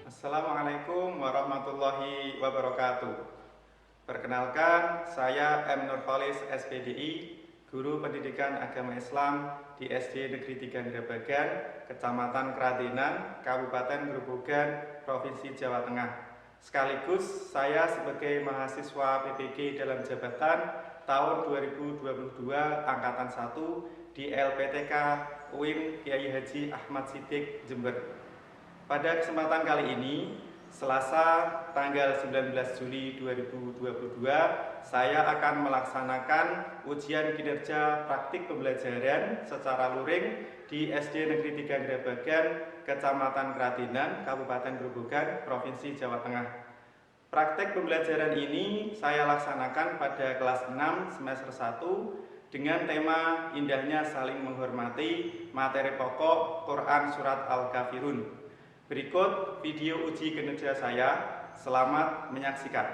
Assalamualaikum warahmatullahi wabarakatuh. Perkenalkan, saya M. Nurholis SPDI, Guru Pendidikan Agama Islam di SD Negeri 3 Grabagan, Kecamatan Kradenan, Kabupaten Grobogan, Provinsi Jawa Tengah. Sekaligus saya sebagai mahasiswa PPG dalam jabatan tahun 2022 Angkatan 1 di LPTK UIN Kiai Haji Ahmad Siddiq Jember. Pada kesempatan kali ini, Selasa tanggal 19 Juli 2022, saya akan melaksanakan ujian kinerja praktik pembelajaran secara luring di SD Negeri 3 Grabagan, Kecamatan Kradenan, Kabupaten Grobogan, Provinsi Jawa Tengah. Praktik pembelajaran ini saya laksanakan pada kelas 6 semester 1 dengan tema Indahnya Saling Menghormati, materi pokok Quran Surat Al-Kafirun. Berikut video uji kinerja saya. Selamat menyaksikan.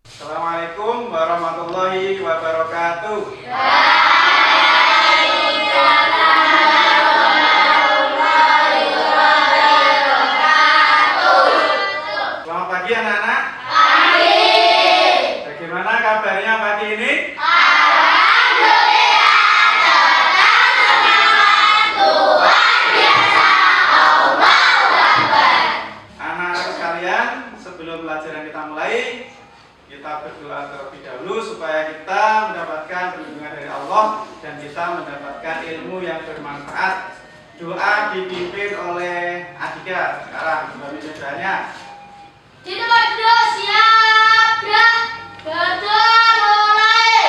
Assalamualaikum warahmatullahi wabarakatuh. Selamat pagi anak-anak. Pagi. Bagaimana kabarnya pagi ini? Sebelum pelajaran kita mulai, kita berdoa terlebih dahulu supaya kita mendapatkan perlindungan dari Allah dan kita mendapatkan ilmu yang bermanfaat. Doa dipimpin oleh Adika. Sekarang kembali doanya. Kita berdoa, siap, gerak, berdoa mulai.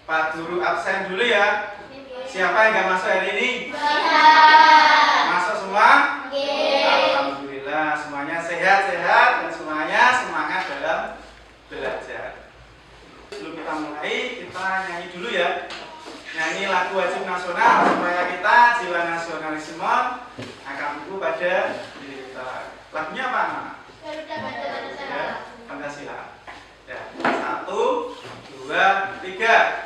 Pak Guru absen dulu ya. Siapa yang nggak masuk hari ini? Masuk semua? Alhamdulillah, semuanya sehat-sehat dan semuanya semangat dalam belajar. Sebelum kita mulai, kita nyanyi dulu ya. Nyanyi lagu wajib nasional supaya kita jiwa nasionalisme akan tumbuh pada diri kita. Lagunya apa, Nak? Ya, Pancasila. Ya, 1, 2, 3.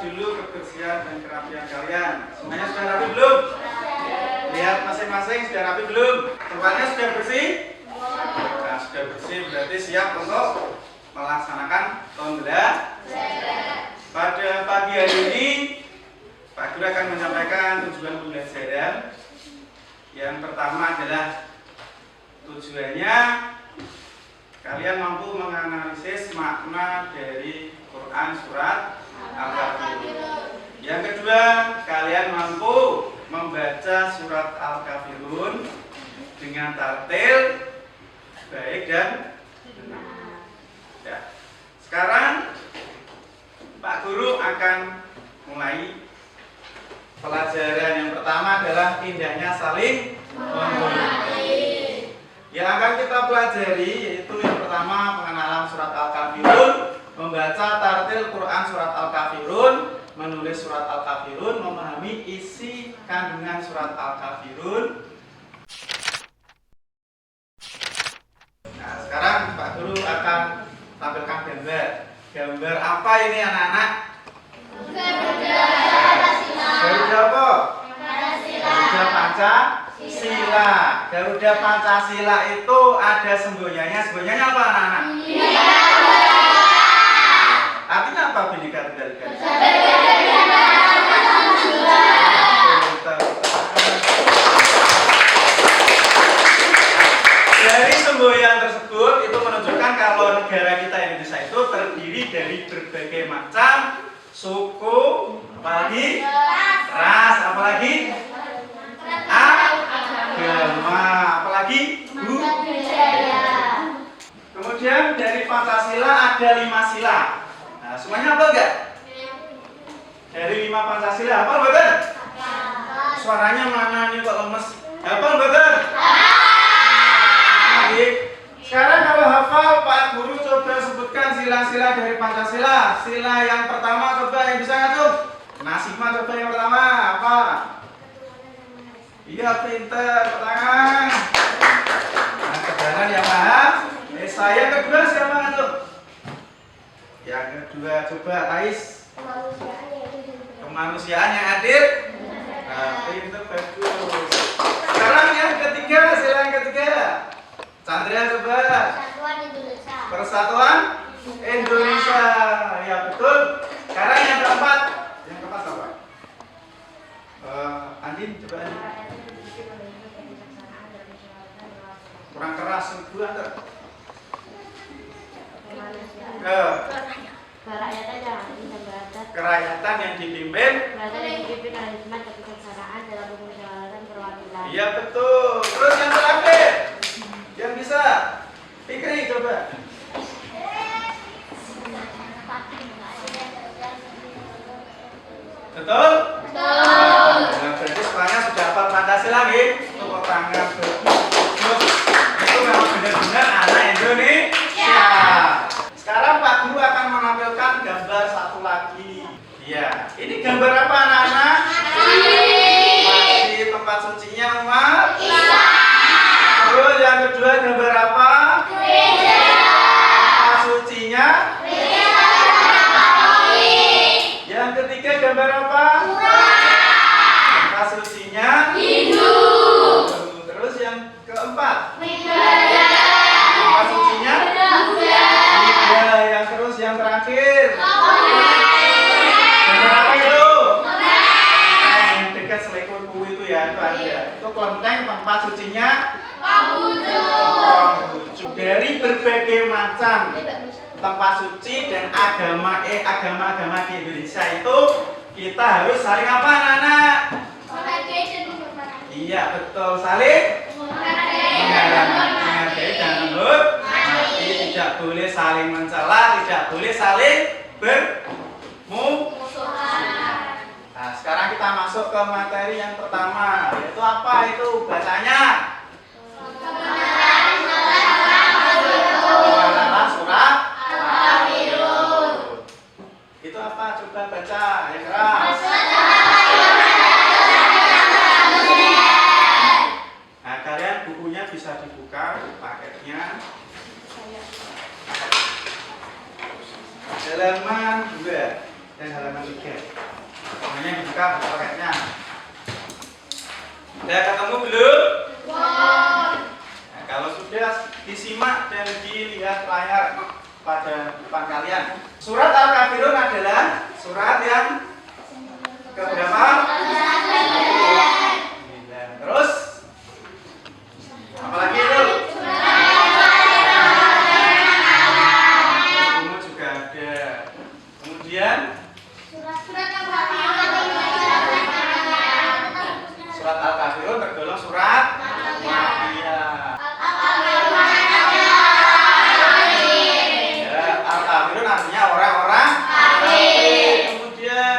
Dulu kebersihan dan kerapian kalian. Semuanya sudah rapi belum? Lihat masing-masing sudah rapi belum? Tempatnya sudah bersih? Nah, sudah bersih berarti siap untuk melaksanakan pembelajaran. Pada pagi hari ini Pak Guru akan menyampaikan tujuan pembelajaran. Yang pertama adalah tujuannya kalian mampu menganalisis makna dari Quran Surat Al-Kafirun. Yang kedua, kalian mampu membaca surat Al-Kafirun dengan tartil baik dan benar. akan mulai. Pelajaran yang pertama adalah indahnya saling menghormati. Yang akan kita pelajari yaitu yang pertama pengenalan surat Al-Kafirun, membaca tartil Quran surat Al-Kafirun, menulis surat Al-Kafirun, memahami isi kandungan surat Al-Kafirun. Nah, sekarang Pak Guru akan tampilkan gambar. Gambar apa ini anak-anak? Garuda apa? Garuda Pancasila. Garuda Pancasila itu ada sembunyiannya. Sembunyiannya apa anak-anak? Artinya apa Bhinneka Tunggal Ika? Dari semboyan tersebut itu menunjukkan kalau negara kita Indonesia itu terdiri dari berbagai macam suku, apalagi ras, apalagi agama, apalagi budaya. Kemudian dari Pancasila ada 5 sila. Nah, semuanya hafal enggak? Dari 5 Pancasila hafal betul? Suaranya mana nih kok lemes? Hafal betul? Sekarang kalau hafal, Pak Guru coba sebutkan sila-sila dari Pancasila. Sila yang pertama coba yang bisa ngatur. Nasima coba yang pertama apa? Iya pinter, tangan. Nah, kebenaran yang paham. Saya kedua siapa ngatur? Yang kedua coba Ais. Kemanusiaan yang adil. Nah, pinter bagus. Sekarang yang ketiga, sila yang ketiga. Chandra coba. Persatuan Indonesia. Ya betul. Sekarang yang keempat. Yang keempat apa? Andin coba Andin. Kurang keras dua ter. Kerakyatan yang dipimpin. Iya betul. Terus yang terakhir. Yang bisa Fikri coba. Betul? Betul. Nah, berarti semuanya sudah hafal Pancasila lagi. Tepuk tangan bagus. Itu memang benar-benar anak Indonesia. Sekarang Pak Guru akan menampilkan gambar satu lagi. Iya, ini gambar apa anak-anak? Masih tempat sucinya umat Islam. Terus yang kedua gambar apa? Tempat sucinya. Yang ketiga gambar apa? Tempat sucinya Hindu. Terus yang keempat? Tempat sucinya Buddha. Yang terus yang terakhir? Gambar apa itu? Yang dekat Selekunku itu ya, itu ada. Itu kelenteng tempat sucinya Konghucu. Dari berbagai macam tempat suci dan agama-agama di Indonesia itu kita harus saling apa anak-anak? Iya betul, saling menghargai dan menghormati. Tidak boleh saling mencela, tidak boleh saling bermusuhan. Nah, sekarang kita masuk ke materi yang pertama, yaitu apa itu bacanya? Pengenalan surat Al-Kafirun. Itu apa? Coba baca yang keras. Nah, kalian bukunya bisa dibuka paketnya. Halaman 2 dan halaman 3. Semuanya dibuka paketnya. Sudah ketemu belum? Nah, kalau sudah disimak dan dilihat layar pada depan kalian. Surat Al-Kafirun adalah surat yang keberapa? 9. Terus apalagi itu? Umur juga ada. Kemudian surat Al-Kafirun tergolong surat Makkiyah. Ya, Al-Kafirun artinya orang-orang kafir. Kemudian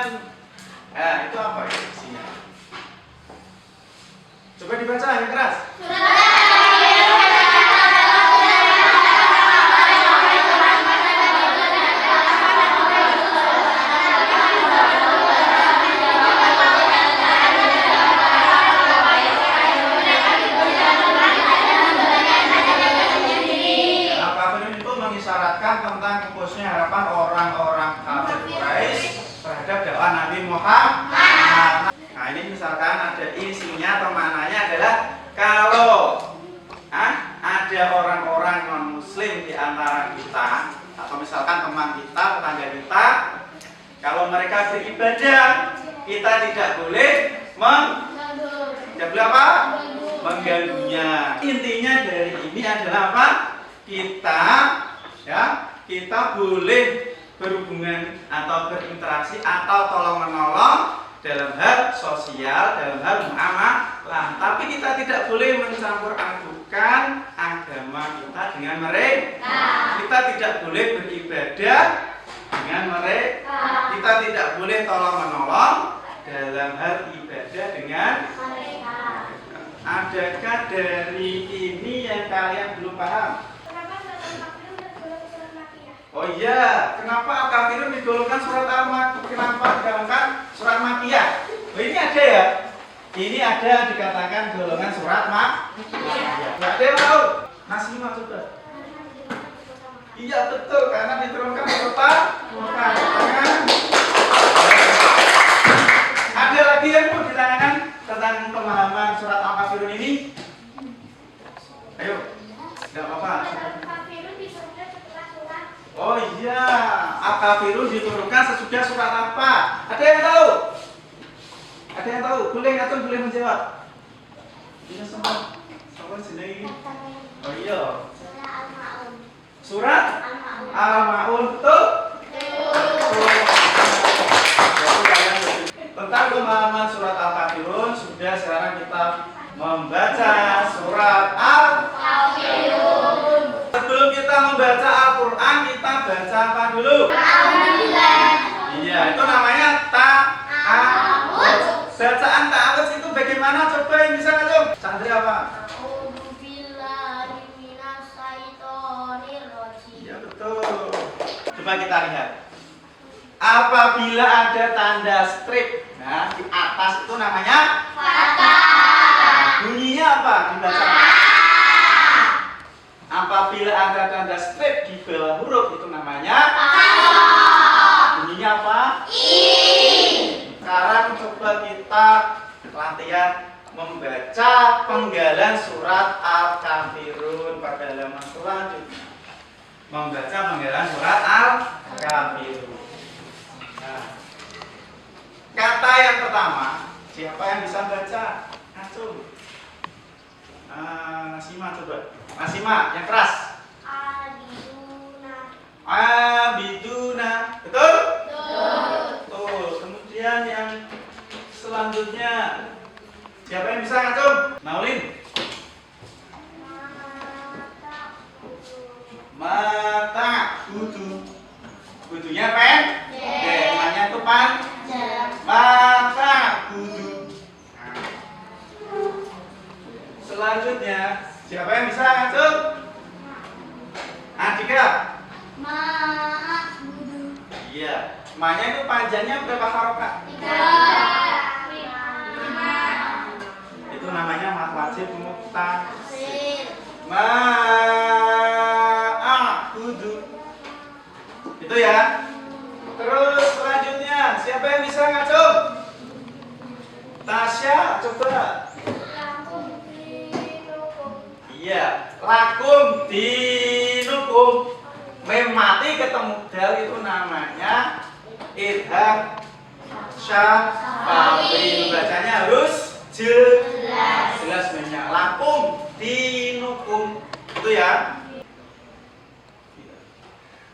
mengisyaratkan tentang pupusnya harapan orang-orang kafir Quraisy terhadap dakwah Nabi Muhammad. Nah, ini misalkan ada isinya atau maknanya adalah kalau ada orang-orang non-muslim di antara kita, atau misalkan teman kita, tetangga kita, kalau mereka beribadah, kita tidak boleh mengganggunya. Intinya dari ini adalah apa? Kita boleh berhubungan atau berinteraksi atau tolong menolong dalam hal sosial, dalam hal muamalah. Tapi kita tidak boleh mencampur adukan agama kita dengan mereka. Kita tidak boleh beribadah dengan mereka. Kita tidak boleh tolong menolong dalam hal ibadah dengan mereka. Adakah dari ini yang kalian belum paham? Oh iya, kenapa Al-Kafirun digolongkan surat Al-Makiyah? Kenapa digolongkan surat Makiyah? Oh ini ada ya? Ini ada dikatakan golongan surat Makiyah. Nggak ada yang tahu? Masih mau coba? Iya betul, karena diturunkan surat Makiyah. Ada lagi yang mau ditanyakan tentang pemahaman surat Al-Kafirun ini? Ayo, nggak apa-apa. Oh iya, Al-Kafirun diturunkan sesudah surat apa? Ada yang tahu? Ada yang tahu? Boleh atau boleh menjawab? Ini semua. Apa sini? Oh iya. Surat Al-Maun betul? Tentang pemahaman surat Al-Kafirun sudah, sekarang kita membaca surat Al-Kafirun. Sebelum kita membaca Al-Quran, kita baca apa dulu? Alhamdulillah. Iya, itu namanya ta'awudz. Bacaan ta'awudz itu bagaimana? Coba yang bisa ngajum. Santri apa? Iya betul. Coba kita lihat. Apabila ada tanda strip, nah di atas itu namanya fathah. Bunyinya apa? Dibaca. Apabila ada tanda strip di bawah huruf itu namanya bunyinya apa? Sekarang coba kita latihan membaca penggalan surat Al-Kafirun pada halaman selanjutnya. Membaca penggalan surat Al-Kafirun. Nah, kata yang pertama, siapa yang bisa baca? Acung. Nasima coba. Nasima yang keras. Abiduna. Betul? Betul. Kemudian yang selanjutnya, siapa yang bisa ngacung? Maulin. Mata kudu. Kudunya pen? Namanya itu panjang. Mata kudu. Selanjutnya, siapa yang bisa ngacung? Adika. Ma'budu. Iya. Ma-nya itu panjangnya berapa harokat? 3. Itu namanya mad wajib muttasil. Ma'budu. Itu ya. Terus selanjutnya, siapa yang bisa ngacung? Tasya, coba. Iya, lakum dinukum. Mati ketemu dal itu namanya idham syafawi. Bacanya harus jelas banyak. Lakum dinukum. Itu ya.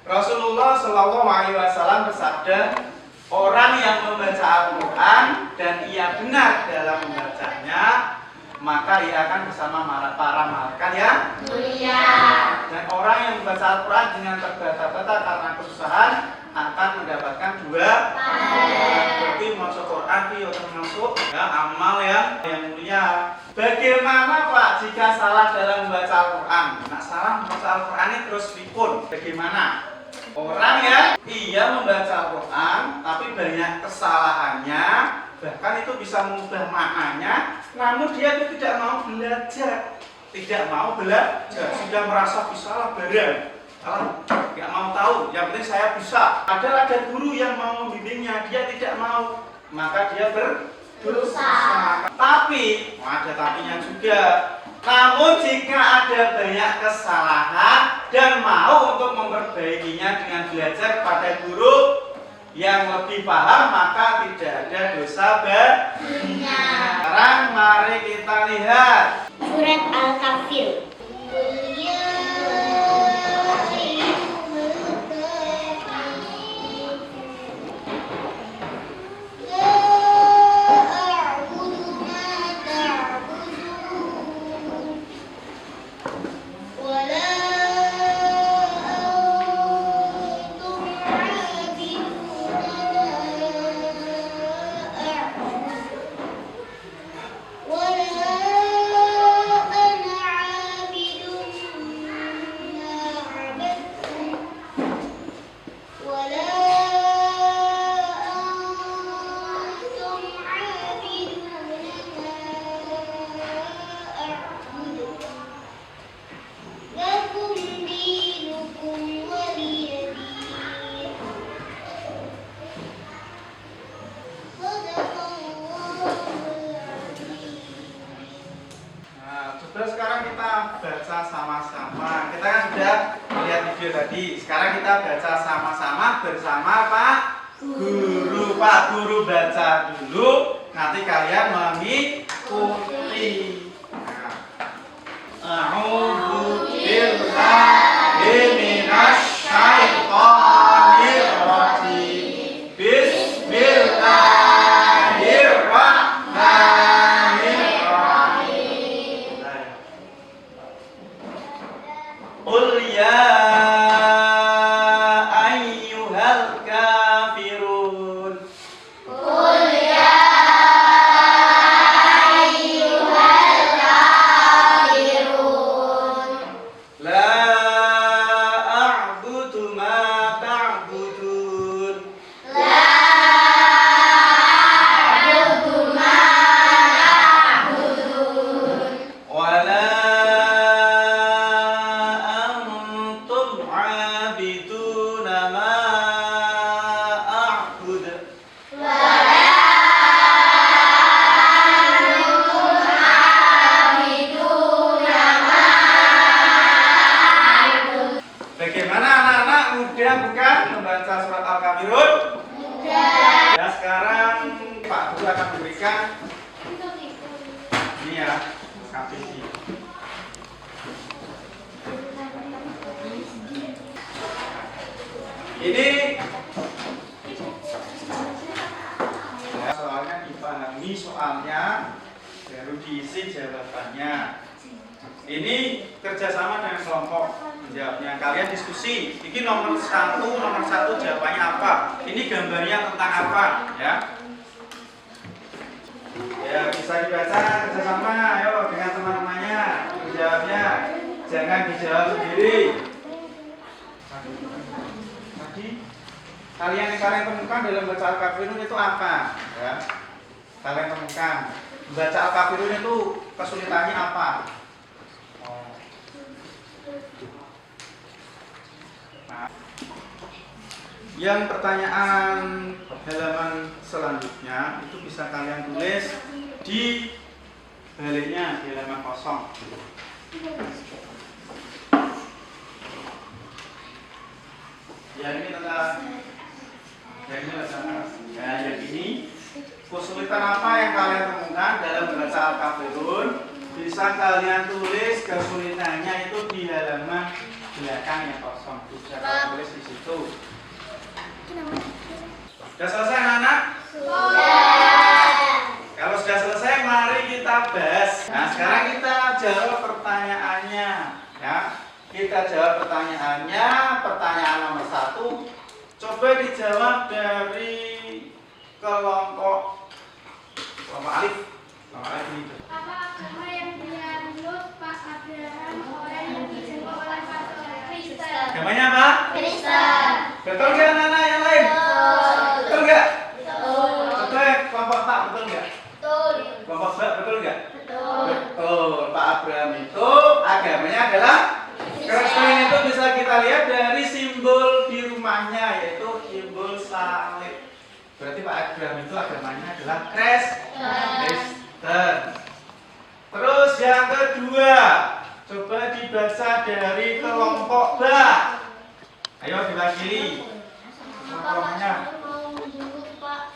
Rasulullah Shallallahu Alaihi Wasallam bersabda, orang yang membaca Al-Quran dan ia benar dalam membacanya, maka ia akan bersama para malaikat yang mulia. Dan orang yang membaca Al-Quran dengan terbata-bata karena kesusahan akan mendapatkan 2 pahala. Berarti masuk Quran itu termasuk ya, amal yang mulia. Bagaimana Pak jika salah dalam membaca Al-Quran? Nah, salah membaca Al-Quran ini terus dipun. Bagaimana? Orang yang ia membaca Al-Quran tapi banyak kesalahannya, bahkan itu bisa mengubah maknanya, namun dia itu tidak mau belajar, sudah merasa salah barang. Ada guru yang mau membimbingnya, dia tidak mau, maka dia berdosa. Tapi ada tapinya juga. Namun jika ada banyak kesalahan dan mau untuk memperbaikinya dengan belajar pada guru yang lebih paham, maka tidak ada dosa baginya. Sekarang mari kita lihat Surat Al-Kafir. Sekarang kita baca sama-sama. Kita kan sudah melihat video tadi. Sekarang kita baca sama-sama bersama Pak Guru. Pak Guru baca dulu, nanti kalian mengikuti. A'udzu billahi minasy syaithanir rajim. Bismillahirrahmanirrahim. Qul ya ayyuhal kafirun. Qul ya ayyuhal kafirun. La a'budu ma ta'budun. La a'budu ma ta'budun. Wa la antum 'abiduna ma a'bud. Wa la antum 'abiduna ma a'budu. Bagaimana anak-anak, mudah bukan membaca surat Al-Kafirun? Mudah. Ya, sekarang Pak Guru akan memberikan ini ya, KPI. Ini ya, soalnya dipahami soalnya, baru diisi jawabannya. Ini kerjasama dengan kelompok menjawabnya. Kalian diskusi. Ini nomor satu jawabannya apa? Ini gambarnya tentang apa? Ya. Ya, bisa dibaca kerjasama. Ayo dengan teman-temannya. Menjawabnya. Jangan dijawab sendiri. Tadi kalian temukan dalam baca Al-Kafirun itu apa? Ya. Kalian temukan. Baca Al-Kafirun itu kesulitannya apa? Nah, yang pertanyaan halaman selanjutnya itu bisa kalian tulis di baliknya di halaman kosong. Ya ini tentang yang ini kesulitan apa yang kalian temukan dalam membaca Al-Kafirun, bisa kalian tulis kesulitannya itu di halaman belakang yang kosong. Bisa kalian tulis di situ. Sudah selesai anak-anak? Kalau sudah selesai, mari kita bahas. Nah, sekarang kita jawab pertanyaannya, ya. Kita jawab pertanyaannya. Pertanyaan nomor 1, coba dijawab dari kelompok alif. Kelompok alif ini. Apa agama yang dianut Pak Abraham orang yang dijenguk oleh Pak Kristen? Agamanya apa? Kristen. Betul nggak anak-anak yang lain? Betul nggak? Betul. Betul ya? Kelompok tak betul nggak? Betul. Kelompok B betul nggak? Betul. Betul. Pak Abraham itu agamanya adalah Kristen. Itu bisa kita lihat dari simbol di rumahnya, yaitu Berarti Pak Abraham itu agamanya adalah Kristen. Terus yang kedua, coba dibaca dari kelompok ba. Ayo diwakili. Kelompoknya. Mau menjenguk Pak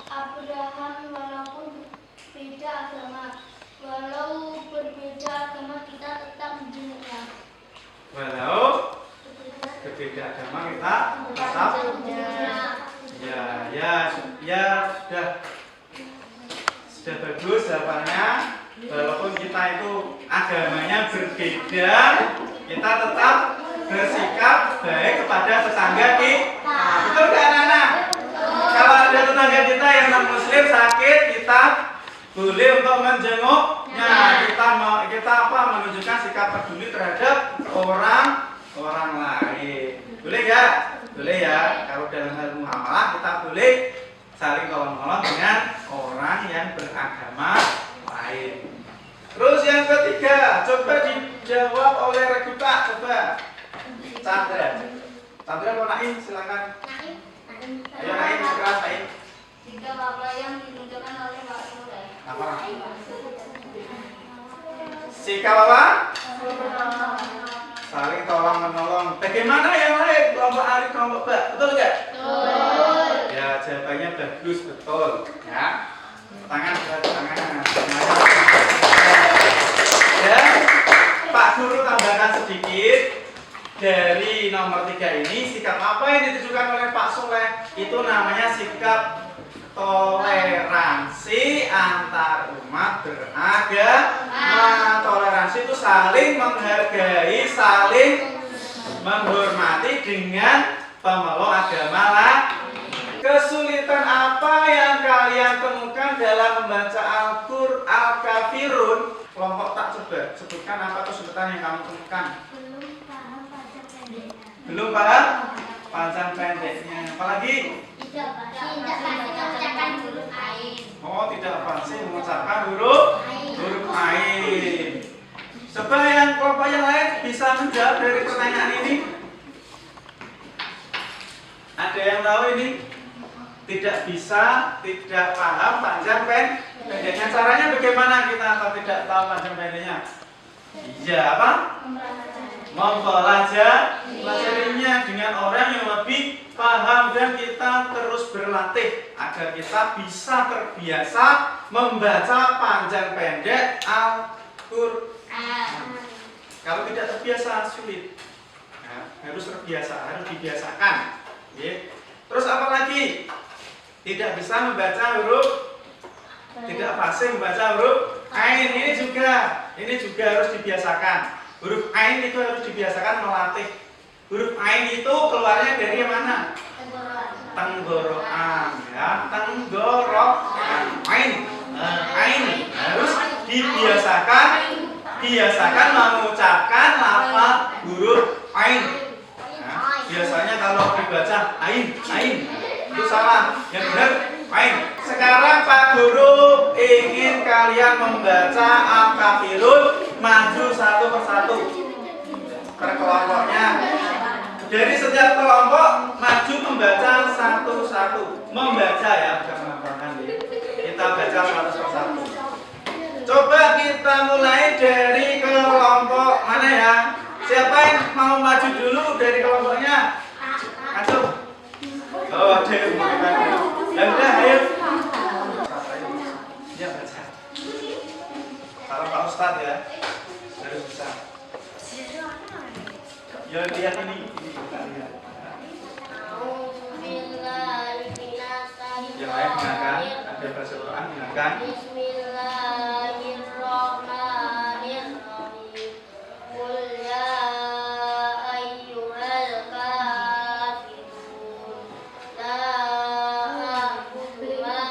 Abraham walaupun beda agama. Walau berbeda agama kita tetap menjenguknya. Walau berbeda agama kita tetap. Ya, sudah bagus jawabannya. Walaupun kita itu agamanya berbeda, kita tetap bersikap baik kepada tetangga kita. Betul nggak anak-anak? Kalau ada tetangga kita yang non muslim sakit, kita boleh untuk menjenguknya. Kita menunjukkan sikap peduli terhadap orang lain. Boleh nggak? Boleh ya. Kalau dalam hal muamalah kita boleh saling tolong-menolong dengan orang yang beragama lain. Terus yang ketiga, coba dijawab oleh Regita. Coba Chandra mau Naim, silakan. Ayo Naim, keras Naim. Jika bapak yang ditunjukkan oleh Pak Soleh. Apa? Sikap apa? Saling tolong menolong. Bagaimana yang lain? Kelompok Alif, kelompok Ba, betul nggak? Betul. Ya, jawabannya bagus, betul. Ya. Tangan. Ya, Pak Guru tambahkan sedikit dari nomor 3 ini. Sikap apa yang ditujukan oleh Pak Soleh? Itu namanya sikap toleransi antar umat beragama. Toleransi itu saling menghargai, saling menghormati dengan pemeluk agama lain. Kesulitan apa yang kalian temukan dalam membaca Al-Kafirun? Kelompok tak, coba sebutkan apa kesulitan yang kamu temukan. Belum paham panjang pendeknya. Apalagi? Tidak mengucapkan huruf ain. Oh, tidak fasih mengucapkan huruf ain. Coba yang kelompok yang lain bisa menjawab dari pertanyaan ini. Ada yang tahu ini? Tidak bisa, tidak paham panjang pendeknya. Caranya bagaimana kita kalau tidak tahu panjang pendeknya? Iya, apa? Mempelajarinya dengan orang yang lebih paham, dan kita terus berlatih agar kita bisa terbiasa membaca panjang pendek Al-Qur'an. Kalau tidak terbiasa sulit. Nah, harus terbiasa, harus dibiasakan. Terus apa lagi? Tidak bisa membaca huruf, tidak fasih membaca huruf ain. Ini juga harus dibiasakan. Huruf ain itu harus dibiasakan melatih. Huruf ain itu keluarnya dari mana? Tenggorokan, ya, tenggorokan. Ain harus biasakan mengucapkan lafaz huruf ain. Nah, biasanya kalau dibaca ain itu salah. Yang benar ain. Sekarang Pak Guru ingin kalian membaca Al-Kafirun, maju satu persatu per kelompoknya. Dari setiap kelompok maju membaca satu-satu. Membaca ya, bukan menghafalkan ya. Kita baca satu persatu. Coba kita mulai dari kelompok mana ya? Siapa yang mau maju dulu dari kelompoknya? Maju. Oh, ada yang mau maju. Ya udah, ayo. Ya baca. Kalau Pak Ustadz ya, harus bisa. Ya lihat ini kita lihat. Yang lain gunakan, ada bahasa Quran gunakan. Bismillahirrahmanirrahim. Qul ya ayyuhal kafirun la a'budu ma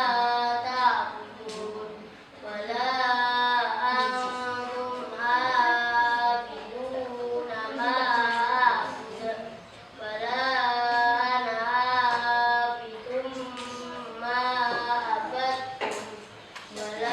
ta'budun wa la antum a'buduna ma a'budu wa la ana a'budum ma abadtum wa la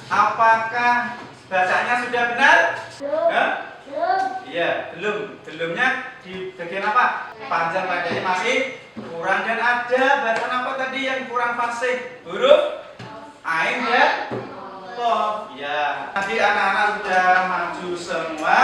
Apakah bacanya sudah benar? Hah? Belum. Iya, belum. Belumnya di bagian apa? Panjang pendeknya masih kurang, dan ada bacaan apa tadi yang kurang fasih? Huruf ain dan qaf. Ya. Tadi anak-anak sudah maju semua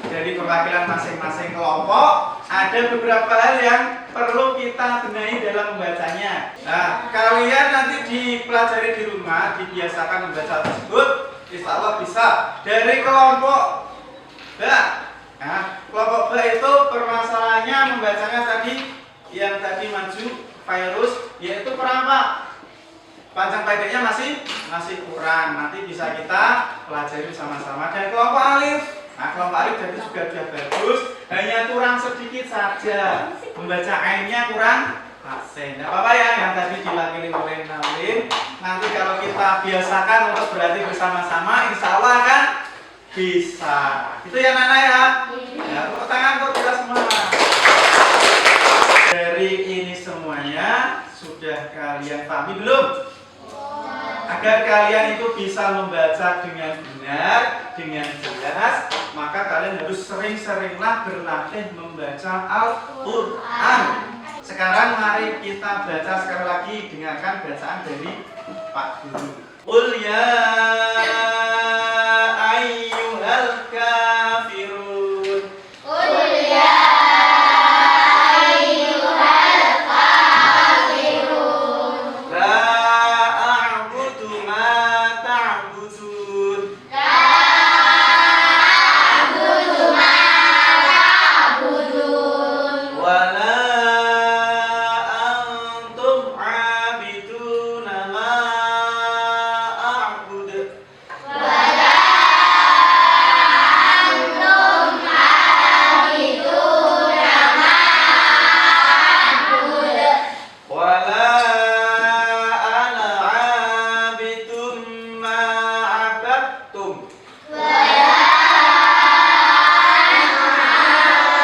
dari perwakilan masing-masing kelompok. Ada beberapa hal yang perlu kita benahi dalam membacanya. Nah, kalian nanti dipelajari di rumah, dibiasakan membaca tersebut. Insya Allah bisa. Dari kelompok B. Nah, kelompok B itu permasalahannya membacanya tadi yang tadi maju virus, yaitu kurang apa? Panjang pendeknya masih kurang. Nanti bisa kita pelajari sama-sama. Dan kelompok alif. Nah, kelompok alif jadi juga sudah bagus, hanya kurang sedikit saja. Membaca ainnya kurang fasih. Tidak apa-apa ya, yang tadi diwakili oleh Nalim. Nanti kalau kita biasakan untuk berlatih bersama-sama, insya Allah akan bisa. Itu ya Nana ya. Ya, tepuk tangan untuk kita semua. Dari ini semuanya sudah kalian pahami belum? Agar kalian itu bisa membaca dengan benar, dengan jelas, maka kalian harus sering-seringlah berlatih membaca Al-Quran. Sekarang mari kita baca sekali lagi, dengarkan bacaan dari Pak Guru. Qul ya ayyuhal kafirun. Qul ya ayyuhal kafirun. La a'budu ma ta'budun. La a'budu ma ta'budun. Wa la antum 'abiduna ma a'budu. Wa la antum 'abiduna ma a'budu. Wa la ana 'abidum ma 'abadtum. Wa la antum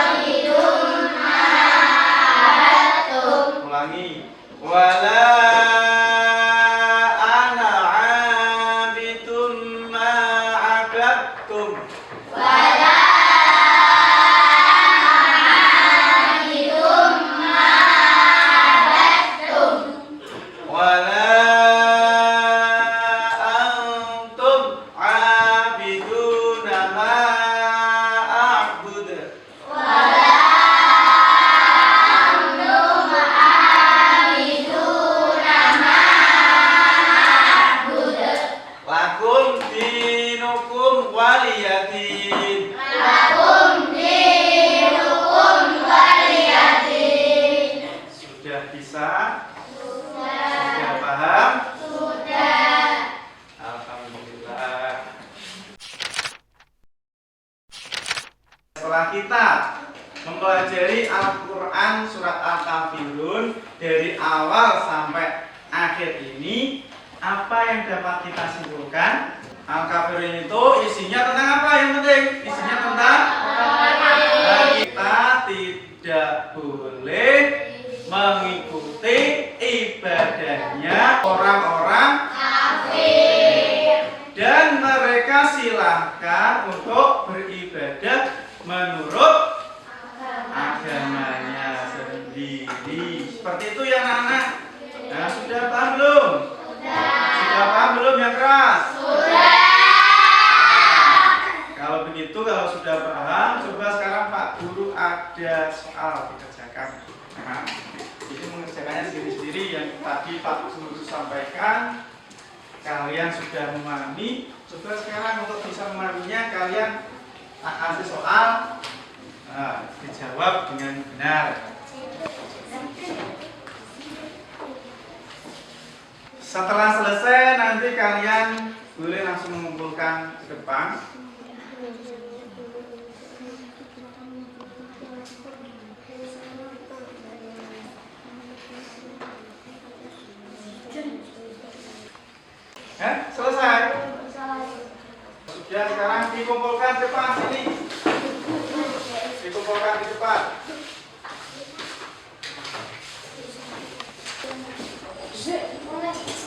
'abidum. Ulangi. Wala ana 'abidum ma 'abadtum. Wa la antum 'abidum. Wala antum 'abiduna ma a'bud. Wa la antum 'abiduna ma a'budu. Lakum dinukum waliyadin. Lakum dinukum waliyadin. Sudah bisa? Sudah paham? Sudah. Alhamdulillah. Setelah kita mempelajari Al-Quran surat Al-Kafirun dari awal sampai akhir ini, apa yang dapat kita simpulkan? Al-Kafirun itu isinya tentang apa yang penting? Isinya tentang kita tidak boleh mengikuti ibadahnya orang-orang Kafir. dan mereka silahkan untuk beribadah menurut agamanya sendiri. Seperti itu ya anak-anak. Nah, sudah paham belum? Sudah paham belum yang keras? Sudah. Kalau begitu, kalau sudah paham, coba sekarang Pak Guru ada soal dikerjakan. Nah, ini mengerjakannya sendiri-sendiri yang tadi Pak Guru sampaikan. Kalian sudah memahami. Coba sekarang untuk bisa memahaminya, kalian tak kasih soal, dijawab dengan benar. Setelah selesai, nanti kalian boleh langsung mengumpulkan ke depan. Selesai. Sudah, sekarang dikumpulkan di depan sini. Dikumpulkan di depan.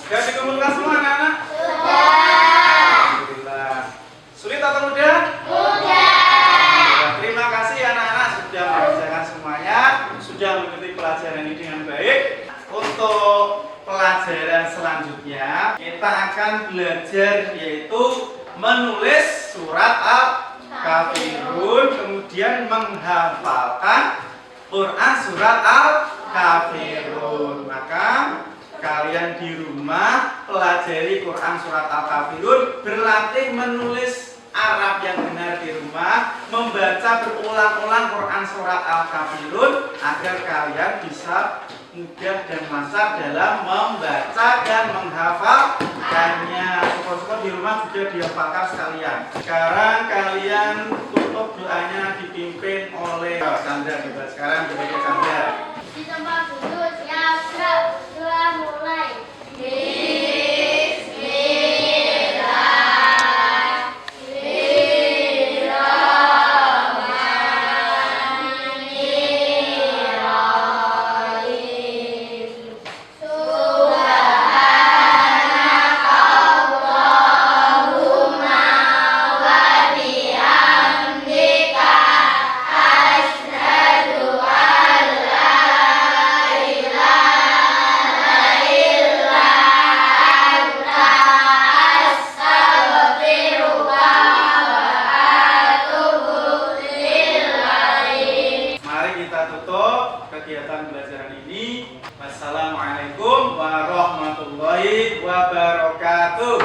Sudah dikumpulkan semua anak-anak? Sudah. selanjutnya kita akan belajar yaitu menulis surat Al-Kafirun, kemudian menghafalkan Quran surat Al-Kafirun. Maka kalian di rumah pelajari Quran surat Al-Kafirun, berlatih menulis Arab yang benar di rumah, membaca berulang-ulang Quran surat Al-Kafirun agar kalian bisa mudah dan lancar dalam membaca dan menghafalkannya. Syukur-syukur di rumah juga dihafalkan sekalian. Sekarang kalian tutup doanya dipimpin oleh Chandra. Sekarang dibaca Chandra. Di tempat duduk siap, telah mulai. Kegiatan belajaran ini. Wassalamualaikum warahmatullahi wabarakatuh.